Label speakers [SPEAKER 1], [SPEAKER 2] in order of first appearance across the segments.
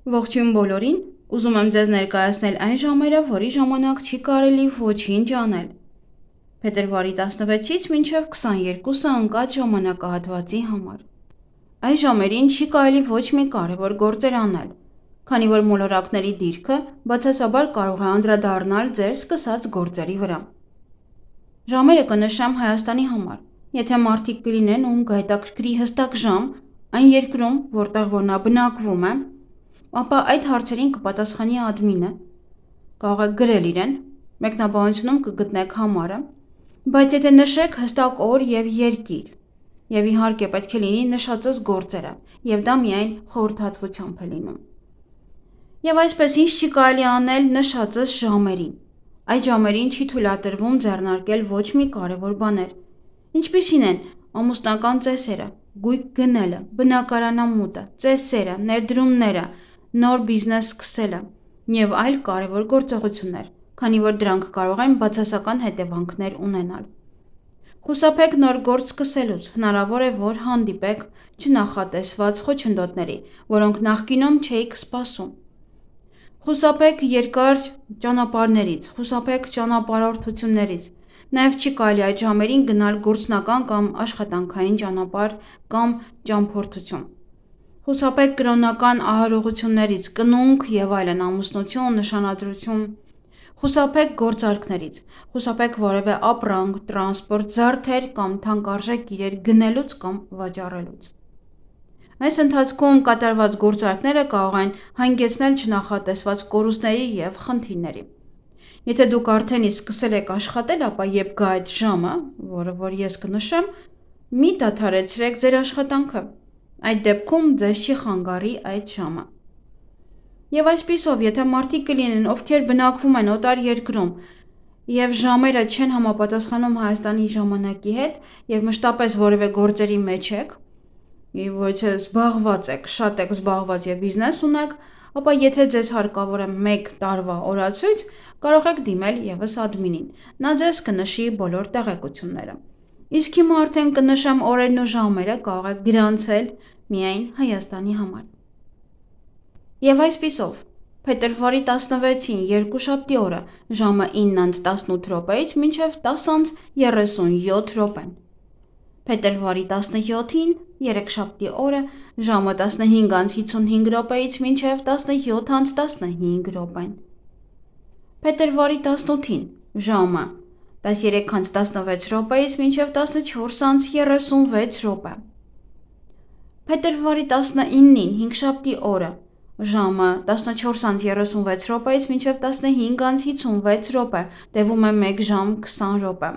[SPEAKER 1] Ողջույն բոլորին, ուզում եմ ձեզ ներկայացնել այն ժամերը, որի ժամանակ չի կարելի ոչինչ անել։ Փետրվարի 16-ից մինչև 22-ը ընկած ժամանակահատվածի համար։ Այս ժամերին չի կարելի ոչ մի կարևոր գործեր անել, քանի որ մոլորակների դիրքը բացասաբար կարող է անդրադառնալ ձեր սկսած գործերի վրա։ Ժամերը կնշեմ Հայաստանի համար, եթե մարդիկ կլինեն, ում կհետաքրքրի հստակ ժամ այն երկրում, որտեղ որ նա բնակվում է, ապա այդ հարցերին կպատասխանի ադմինը, կարող եք գրել իրեն, մեկնաբանությունում կգտնեք համարը, բայց եթե նշեք հստակ օր եւ երկիր, եւ իհարկե պետք է լինի նշածս գործերը, եւ դա միայն խորհրդատվությամբ է լինում։ Եվ այսպես ինչ չի կարելի անել նշածս ժամերին։ Այդ ժամերին չի թույլատրվում ձեռնարկել ոչ մի կարևոր բաներ, ինչպիսին են ամուսնական ծեսերը, գույք գնելը, բնակարանամուտը, ծեսերը, ներդրումները, նոր բիզնես սկսելը եւ այլ կարևոր գործողություններ, քանի որ դրանք կարող են բացասական հետևանքներ ունենալ։ Խուսափեք նոր գործ սկսելուց, հնարավոր է, որ հանդիպեք չնախատեսված խոչընդոտների, որոնք նախկինում չէիք սպասում։ Խուսափեք երկար ճանապարհներից, խուսափեք ճանապարհորդություններից։ Նաև չի կարելի այդ ժամերին գնալ գործնական կամ աշխատանքային ճանապարհ կամ ճամփորդություն։ Խուսափեք կրոնական ահարողություններից, կնունք եւ այլն, ամուսնություն, նշանադրություն։ Խուսափեք գործարքներից, խուսափեք որևէ ապրանք, տրանսպորտ, զարդեր կամ թանկարժեք իրեր գնելուց կամ վաճառելուց։ Այս ընթացքում կատարված գործարքները կարող են հանգեցնել չնախատեսված կորուստների եւ խնդիրների։ Եթե դուք արդեն իսկ սկսել եք աշխատել, ապա երբ գա այդ ժամը, որը որ ես կնշեմ, մի դադարեցրեք ձեր աշխատանքը։ Այդ դեպքում ձեզ չի խանգարի այդ ժամը։ Եվ այսպիսով, եթե մարդիկ կլինեն, ովքեր բնակվում են օտար երկրում եւ ժամերը չեն համապատասխանում Հայաստանի ժամանակի հետ եւ մշտապես որևէ գործերի մեջ եք, եւ ոչ զբաղված եք, շատ եք զբաղված եւ բիզնես ունեք, ապա եթե ձեզ հարկավոր է 1 տարվա օրացույց, կարող եք դիմել եւս ադմինին։ Նա ձեզ կնշի բոլոր տեղեկությունները։ Իսկ հիմա արդեն կնշեմ օրերն ու ժամերը, կարող եք գրանցել միայն Հայաստանի համար։ Եվ այսպիսով, փետրվարի 16-ին երկուշաբթի օրը ժամը 9:18-ից մինչև 10:37 Փետրվարի 17-ին երեքշաբթի օրը ժամը 15:55-ից մինչև 17:15 Փետրվարի 18-ին ժամը 13:16-ից մինչև 14:36 Փետրվարի 19-ին հինգշաբթի օրը ժամը 14:36-ից մինչև 15:56 տևում է 1 ժամ 20 րոպե։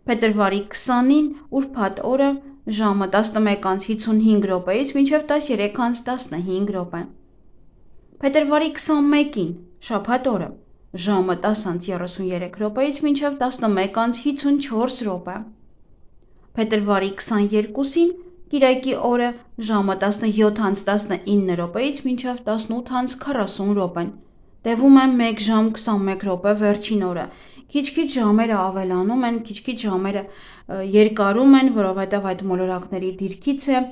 [SPEAKER 1] Փետրվարի 20-ին ուրբաթ օրը ժամը 11:55-ից մինչև 13:15 Փետրվարի 21-ին շաբաթ օրը ժամը 10:33-ից մինչև 11:54 Փետրվարի 22-ին կիրակի օրը ժամը 17:19-ից մինչև 18:40 տևում է 1 ժամ 21 րոպե վերջին օրը։ Քիչ-քիչ ժամերը ավելանում են, քիչ-քիչ ժամերը երկարում են, որովհետև այդ մոլորակների դիրքից է,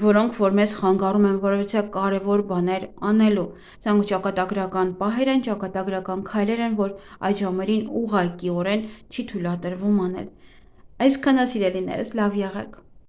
[SPEAKER 1] որոնք որ մեզ խանգարում են որևիցե կարևոր բաներ անելու։ Սրանք ճակատագրական պահեր են, ճակատագրական քայլեր են, որ այդ ժամերին ուղղակիորեն չի թույլատրվում անել։ Այսքանը սիրելիներս, լավ եղեք։